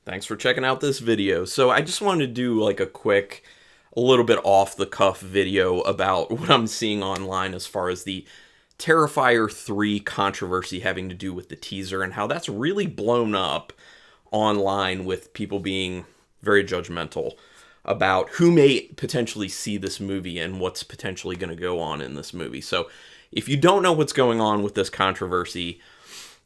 Thanks for checking out this video. So I just wanted to do like a little bit off the cuff video about what I'm seeing online as far as the Terrifier 3 controversy having to do with the teaser and how that's really blown up online with people being very judgmental about who may potentially see this movie and what's potentially going to go on in this movie. So if you don't know what's going on with this controversy,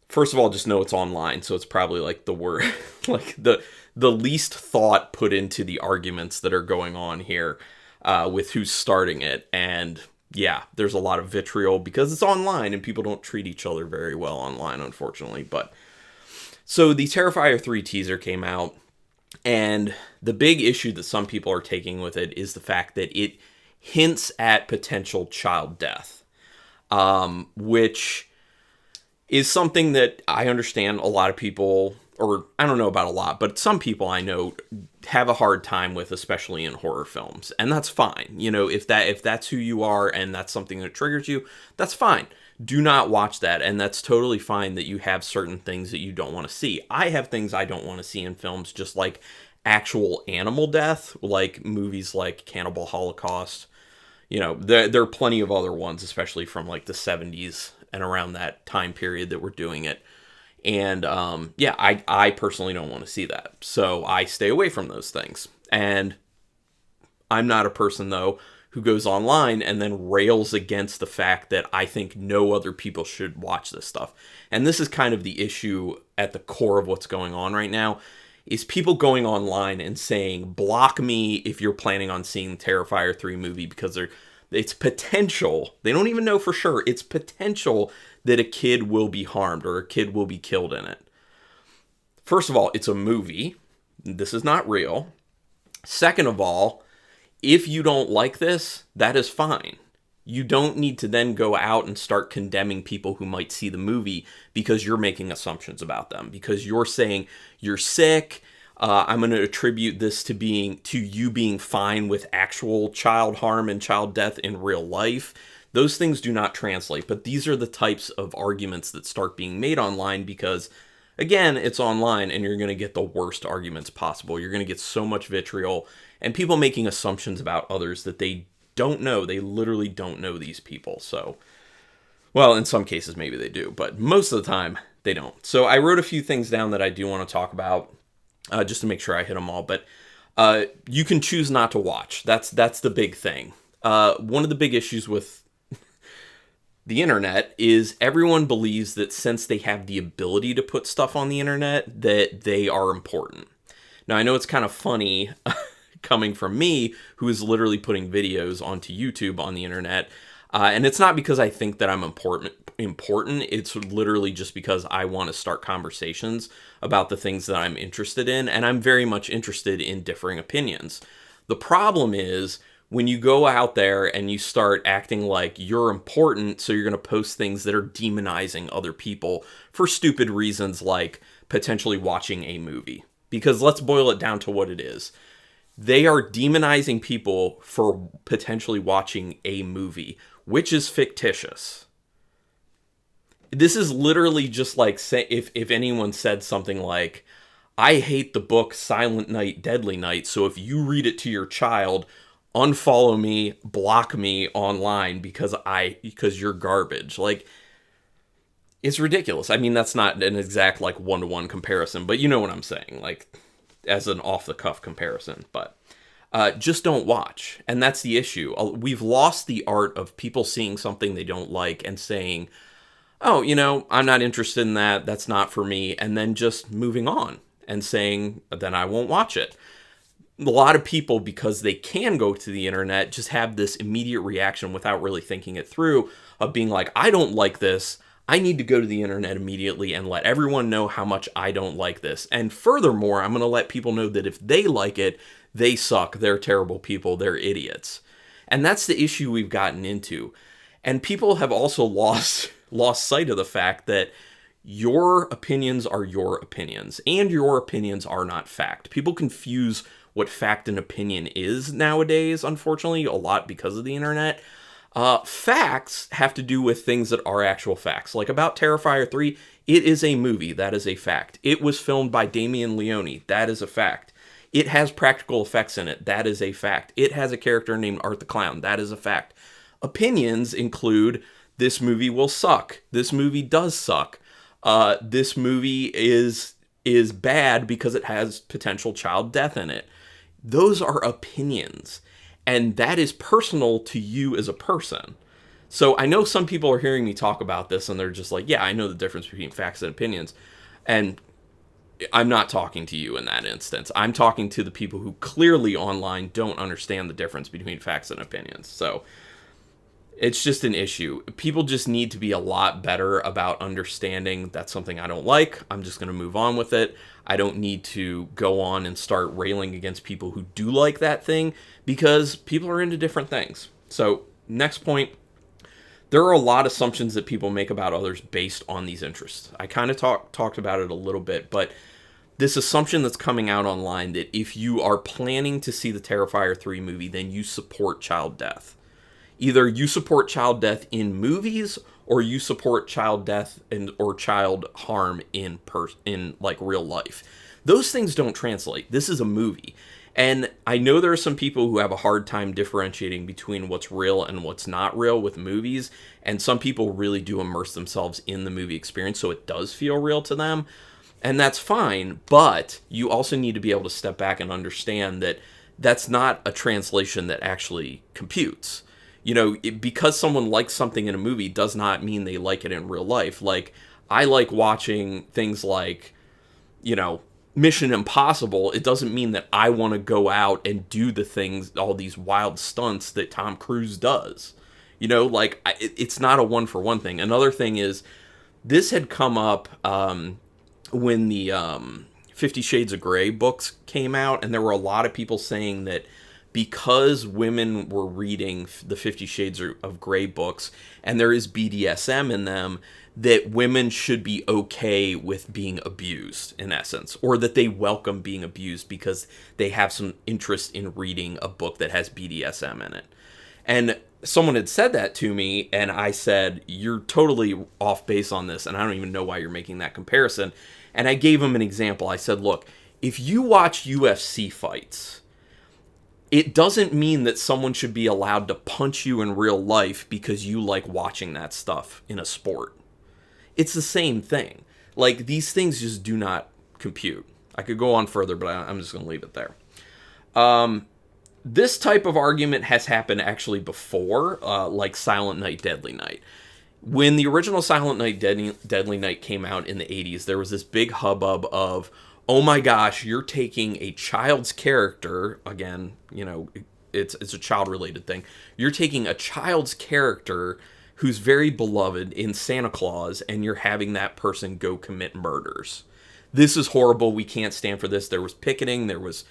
first of all, just know it's online, so it's probably like the word, like the least thought put into the arguments that are going on here with who's starting it. And yeah, there's a lot of vitriol because it's online and people don't treat each other very well online, unfortunately. But so the Terrifier 3 teaser came out, and the big issue that some people are taking with it is the fact that it hints at potential child death, which is something that I understand a lot of people, or I don't know about a lot, but some people I know have a hard time with, especially in horror films. And that's fine. You know, if that's who you are and that's something that triggers you, that's fine. Do not watch that. And that's totally fine that you have certain things that you don't want to see. I have things I don't want to see in films, just like actual animal death, like movies like Cannibal Holocaust. You know, there are plenty of other ones, especially from like the 70s and around that time period that we're doing it. And yeah, I personally don't want to see that. So I stay away from those things. And I'm not a person, though, who goes online and then rails against the fact that I think no other people should watch this stuff. And this is kind of the issue at the core of what's going on right now, is people going online and saying, block me if you're planning on seeing the Terrifier 3 movie because it's potential. They don't even know for sure. It's potential that a kid will be harmed or a kid will be killed in it. First of all, it's a movie. This is not real. Second of all, if you don't like this, that is fine. You don't need to then go out and start condemning people who might see the movie because you're making assumptions about them, because you're saying you're sick. I'm going to attribute this to you being fine with actual child harm and child death in real life. Those things do not translate, but these are the types of arguments that start being made online because, again, it's online and you're going to get the worst arguments possible. You're going to get so much vitriol and people making assumptions about others that they don't know. They literally don't know these people. So, well, in some cases maybe they do, but most of the time they don't. So I wrote a few things down that I do want to talk about just to make sure I hit them all, but you can choose not to watch. That's the big thing. One of the big issues with the internet is everyone believes that since they have the ability to put stuff on the internet, that they are important. Now, I know it's kind of funny coming from me, who is literally putting videos onto YouTube on the internet, and it's not because I think that I'm important. It's literally just because I want to start conversations about the things that I'm interested in, and I'm very much interested in differing opinions. The problem is, when you go out there and you start acting like you're important, so you're going to post things that are demonizing other people for stupid reasons like potentially watching a movie. Because let's boil it down to what it is. They are demonizing people for potentially watching a movie, which is fictitious. This is literally just like if anyone said something like, I hate the book Silent Night, Deadly Night, so if you read it to your child, unfollow me, block me online because you're garbage. Like, it's ridiculous. I mean, that's not an exact like one-to-one comparison, but you know what I'm saying, like as an off-the-cuff comparison. But just don't watch. And that's the issue. We've lost the art of people seeing something they don't like and saying, oh, you know, I'm not interested in that. That's not for me. And then just moving on and saying, then I won't watch it. A lot of people, because they can go to the internet, just have this immediate reaction without really thinking it through of being like, I don't like this. I need to go to the internet immediately and let everyone know how much I don't like this. And furthermore, I'm going to let people know that if they like it, they suck. They're terrible people. They're idiots. And that's the issue we've gotten into. And people have also lost sight of the fact that your opinions are your opinions, and your opinions are not fact. People confuse what fact and opinion is nowadays, unfortunately, a lot because of the internet. Facts have to do with things that are actual facts. Like about Terrifier 3, It is a movie. That is a fact. It was filmed by Damien Leone. That is a fact. It has practical effects in it. That is a fact. It has a character named Art the Clown. That is a fact. Opinions include, this movie will suck. This movie does suck. This movie is bad because it has potential child death in it. Those are opinions. And that is personal to you as a person. So I know some people are hearing me talk about this and they're just like, yeah, I know the difference between facts and opinions. And I'm not talking to you in that instance. I'm talking to the people who clearly online don't understand the difference between facts and opinions. So it's just an issue. People just need to be a lot better about understanding that's something I don't like. I'm just going to move on with it. I don't need to go on and start railing against people who do like that thing, because people are into different things. So next point. There are a lot of assumptions that people make about others based on these interests. I kind of talked about it a little bit, but this assumption that's coming out online that if you are planning to see the Terrifier 3 movie, then you support child death. Either you support child death in movies, or you support child death or child harm in like real life. Those things don't translate. This is a movie. And I know there are some people who have a hard time differentiating between what's real and what's not real with movies. And some people really do immerse themselves in the movie experience, so it does feel real to them. And that's fine. But you also need to be able to step back and understand that that's not a translation that actually computes. You know, because someone likes something in a movie does not mean they like it in real life. Like, I like watching things like, you know, Mission Impossible. It doesn't mean that I want to go out and do the things, all these wild stunts that Tom Cruise does. You know, like, it's not a one-for-one thing. Another thing is, this had come up when the 50 Shades of Grey books came out, and there were a lot of people saying that because women were reading the 50 Shades of Grey books, and there is BDSM in them, that women should be okay with being abused, in essence, or that they welcome being abused because they have some interest in reading a book that has BDSM in it. And someone had said that to me, and I said, you're totally off base on this, and I don't even know why you're making that comparison. And I gave him an example. I said, look, if you watch UFC fights, it doesn't mean that someone should be allowed to punch you in real life because you like watching that stuff in a sport. It's the same thing. Like, these things just do not compute. I could go on further, but I'm just going to leave it there. This type of argument has happened actually before, like Silent Night, Deadly Night. When the original Silent Night, Deadly Night came out in the 80s, there was this big hubbub of, oh my gosh, you're taking a child's character, again, you know, it's a child-related thing. You're taking a child's character who's very beloved in Santa Claus, and you're having that person go commit murders. This is horrible. We can't stand for this. There was picketing. There was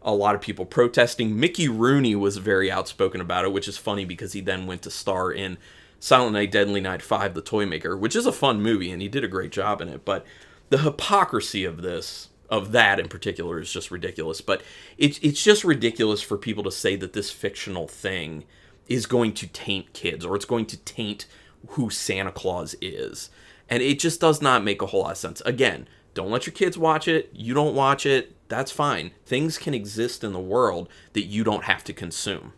a lot of people protesting. Mickey Rooney was very outspoken about it, which is funny because he then went to star in Silent Night, Deadly Night 5, The Toymaker, which is a fun movie, and he did a great job in it. But the hypocrisy of this, of that in particular, is just ridiculous. But it's just ridiculous for people to say that this fictional thing is going to taint kids, or it's going to taint who Santa Claus is. And it just does not make a whole lot of sense. Again, don't let your kids watch it. You don't watch it. That's fine. Things can exist in the world that you don't have to consume.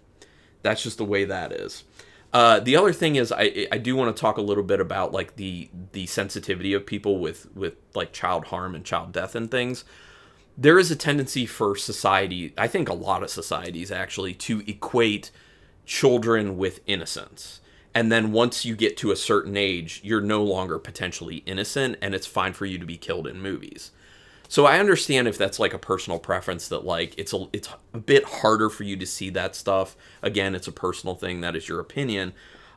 That's just the way that is. The other thing is, I do want to talk a little bit about like the sensitivity of people with like child harm and child death and things. There is a tendency for society, I think a lot of societies actually, to equate children with innocence. And then once you get to a certain age, you're no longer potentially innocent, and it's fine for you to be killed in movies. So I understand if that's like a personal preference, that like it's a bit harder for you to see that stuff. Again, it's a personal thing. That is your opinion.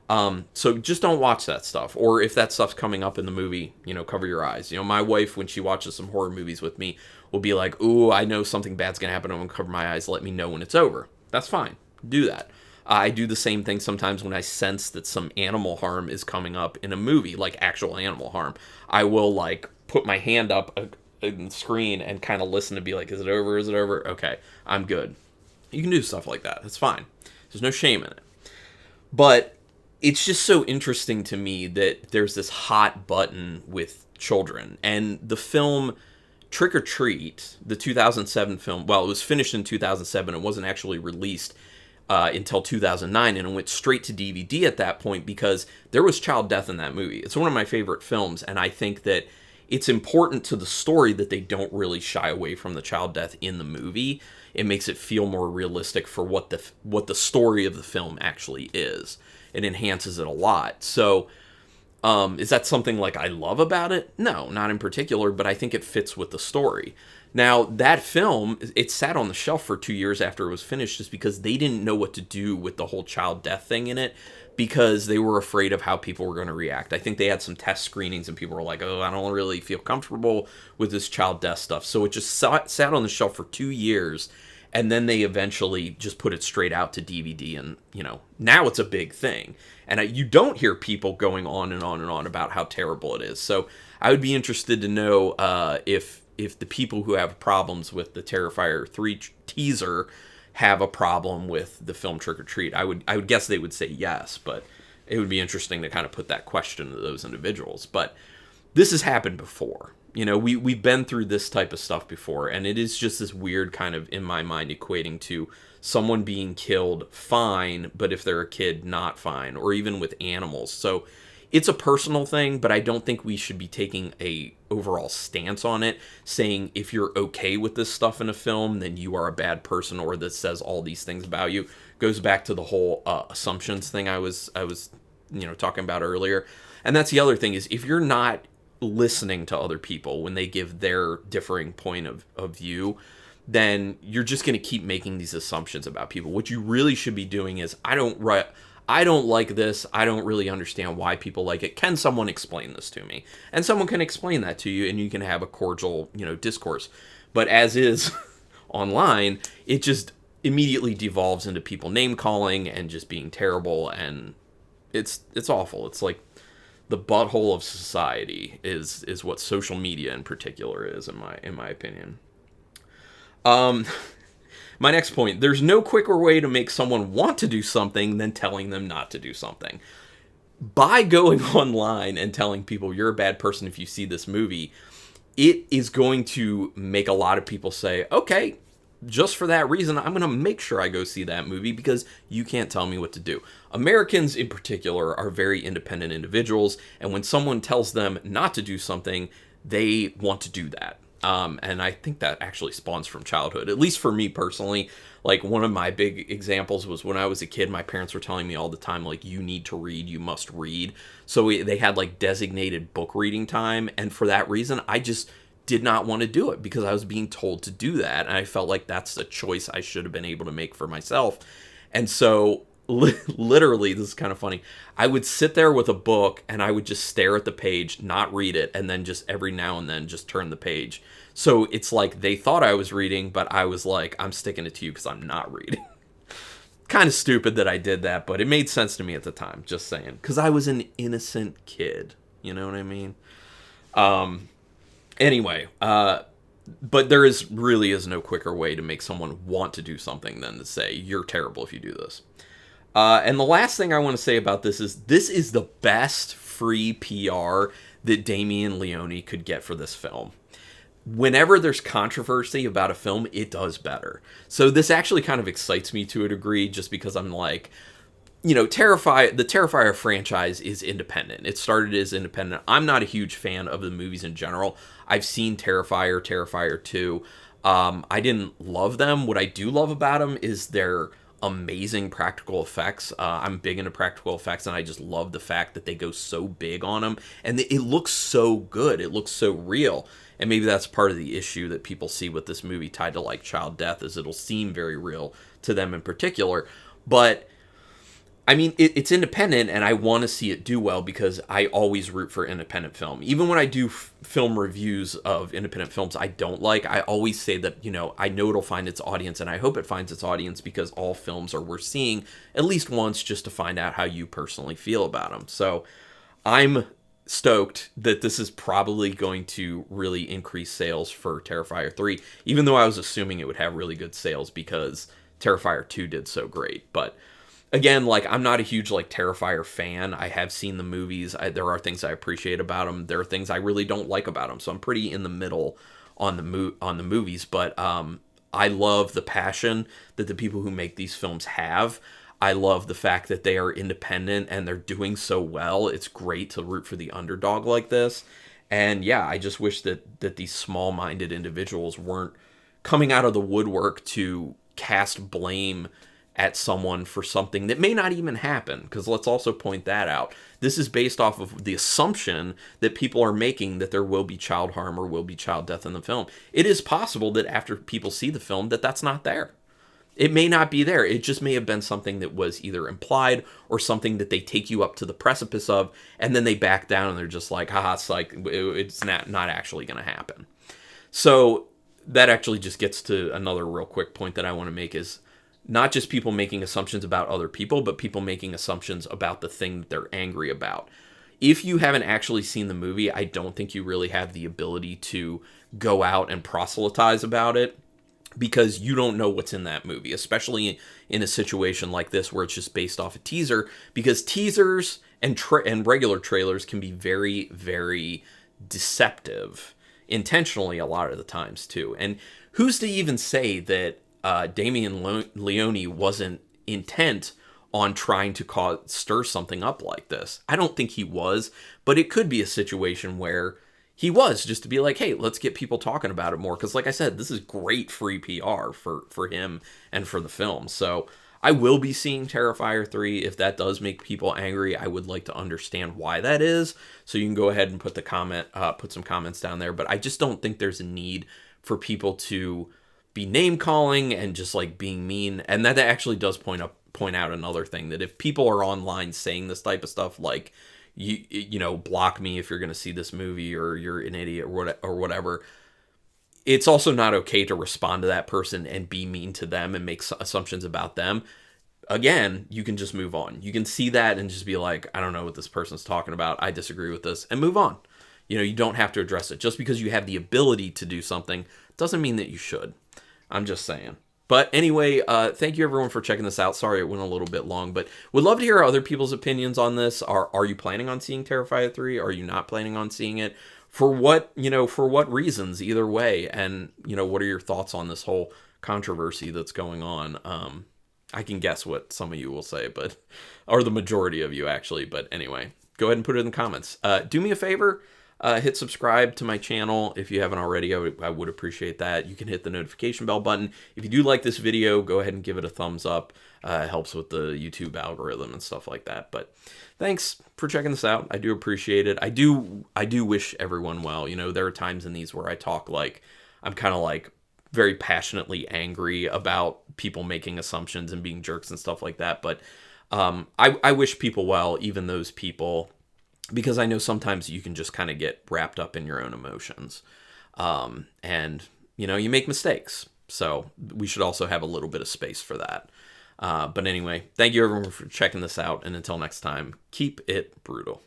So just don't watch that stuff. Or if that stuff's coming up in the movie, you know, cover your eyes. You know, my wife, when she watches some horror movies with me, will be like, ooh, I know something bad's going to happen. I'm going to cover my eyes. Let me know when it's over. That's fine. Do that. I do the same thing sometimes when I sense that some animal harm is coming up in a movie, like actual animal harm. I will like put my hand up in the screen and kind of listen to be like, is it over? Is it over? Okay, I'm good. You can do stuff like that. That's fine. There's no shame in it. But it's just so interesting to me that there's this hot button with children. And the film Trick or Treat, the 2007 film, well, it was finished in 2007. It wasn't actually released until 2009, and it went straight to DVD at that point because there was child death in that movie. It's one of my favorite films, and I think that it's important to the story that they don't really shy away from the child death in the movie. It makes it feel more realistic for what the story of the film actually is. It enhances it a lot. So, is that something like I love about it? No, not in particular, but I think it fits with the story. Now, that film, it sat on the shelf for 2 years after it was finished just because they didn't know what to do with the whole child death thing in it because they were afraid of how people were going to react. I think they had some test screenings and people were like, oh, I don't really feel comfortable with this child death stuff. So it just sat on the shelf for 2 years, and then they eventually just put it straight out to DVD, and, now it's a big thing. And you don't hear people going on and on and on about how terrible it is. So I would be interested to know if the people who have problems with the Terrifier 3 teaser have a problem with the film Trick or Treat. I would guess they would say yes, but it would be interesting to kind of put that question to those individuals. But this has happened before. We've been through this type of stuff before, and it is just this weird kind of, in my mind, equating to someone being killed fine, but if they're a kid, not fine, or even with animals. So it's a personal thing, but I don't think we should be taking a overall stance on it, saying if you're okay with this stuff in a film, then you are a bad person, or this says all these things about you. Goes back to the whole assumptions thing I was talking about earlier. And that's the other thing, is if you're not listening to other people when they give their differing point of view, then you're just going to keep making these assumptions about people. What you really should be doing is, I don't like this. I don't really understand why people like it. Can someone explain this to me? And someone can explain that to you, and you can have a cordial, discourse. But as is online, it just immediately devolves into people name calling and just being terrible, and it's awful. It's like the butthole of society is what social media in particular is, in my opinion. My next point, there's no quicker way to make someone want to do something than telling them not to do something. By going online and telling people you're a bad person if you see this movie, it is going to make a lot of people say, okay, just for that reason, I'm going to make sure I go see that movie because you can't tell me what to do. Americans in particular are very independent individuals, and when someone tells them not to do something, they want to do that. And I think that actually spawns from childhood, at least for me personally. Like, one of my big examples was when I was a kid, my parents were telling me all the time, like, you need to read, you must read. So they had like designated book reading time. And for that reason, I just did not want to do it because I was being told to do that. And I felt like that's a choice I should have been able to make for myself. And so literally, this is kind of funny, I would sit there with a book and I would just stare at the page, not read it, and then just every now and then just turn the page. So it's like they thought I was reading, but I was like, I'm sticking it to you because I'm not reading. Kind of stupid that I did that, but it made sense to me at the time, just saying. Because I was an innocent kid, you know what I mean? Anyway, but there really is no quicker way to make someone want to do something than to say, you're terrible if you do this. And the last thing I want to say about this is the best free PR that Damien Leone could get for this film. Whenever there's controversy about a film, it does better. So this actually kind of excites me to a degree, just because I'm like, the Terrifier franchise is independent. It started as independent. I'm not a huge fan of the movies in general. I've seen Terrifier, Terrifier 2. I didn't love them. What I do love about them is their amazing practical effects. I'm big into practical effects, and I just love the fact that they go so big on them, and it looks so good. It looks so real. And maybe that's part of the issue that people see with this movie tied to like child death, is it'll seem very real to them in particular. But I mean, it's independent, and I want to see it do well because I always root for independent film. Even when I do film reviews of independent films I don't like, I always say that, I know it'll find its audience, and I hope it finds its audience because all films are worth seeing at least once just to find out how you personally feel about them. So I'm stoked that this is probably going to really increase sales for Terrifier 3, even though I was assuming it would have really good sales because Terrifier 2 did so great. But again, like, I'm not a huge, like, Terrifier fan. I have seen the movies. There are things I appreciate about them. There are things I really don't like about them. So I'm pretty in the middle on the movies. But I love the passion that the people who make these films have. I love the fact that they are independent and they're doing so well. It's great to root for the underdog like this. And yeah, I just wish that these small-minded individuals weren't coming out of the woodwork to cast blame at someone for something that may not even happen. Because let's also point that out. This is based off of the assumption that people are making that there will be child harm or will be child death in the film. It is possible that after people see the film that that's not there. It may not be there. It just may have been something that was either implied or something that they take you up to the precipice of, and then they back down and they're just like, haha, it's not actually going to happen. So that actually just gets to another real quick point that I want to make is not just people making assumptions about other people, but people making assumptions about the thing that they're angry about. If you haven't actually seen the movie, I don't think you really have the ability to go out and proselytize about it, because you don't know what's in that movie, especially in a situation like this where it's just based off a teaser, because teasers and regular trailers can be very, very deceptive, intentionally a lot of the times too. And who's to even say that Damien Leone wasn't intent on trying to stir something up like this? I don't think he was, but it could be a situation where he was, just to be like, hey, let's get people talking about it more. Because like I said, this is great free PR for him and for the film. So I will be seeing Terrifier 3. If that does make people angry, I would like to understand why that is. So you can go ahead and put some comments down there. But I just don't think there's a need for people to be name calling and just like being mean. And that actually does point out another thing, that if people are online saying this type of stuff, like, you know, block me if you're going to see this movie, or you're an idiot or whatever, it's also not okay to respond to that person and be mean to them and make assumptions about them. Again, you can just move on. You can see that and just be like, I don't know what this person's talking about. I disagree with this, and move on. You know, you don't have to address it. Just because you have the ability to do something doesn't mean that you should. I'm just saying. But anyway, thank you everyone for checking this out. Sorry it went a little bit long, but would love to hear other people's opinions on this. Are you planning on seeing Terrifier 3? Are you not planning on seeing it? For what reasons, either way? And, you know, what are your thoughts on this whole controversy that's going on? I can guess what some of you will say, or the majority of you actually. But anyway, go ahead and put it in the comments. Do me a favor. Hit subscribe to my channel if you haven't already. I would appreciate that. You can hit the notification bell button. If you do like this video, go ahead and give it a thumbs up. It helps with the YouTube algorithm and stuff like that. But thanks for checking this out. I do appreciate it. I do wish everyone well. You know, there are times in these where I talk like I'm kind of like very passionately angry about people making assumptions and being jerks and stuff like that. But I wish people well, even those people, because I know sometimes you can just kind of get wrapped up in your own emotions. And, you know, you make mistakes. So we should also have a little bit of space for that. But anyway, thank you everyone for checking this out. And until next time, keep it brutal.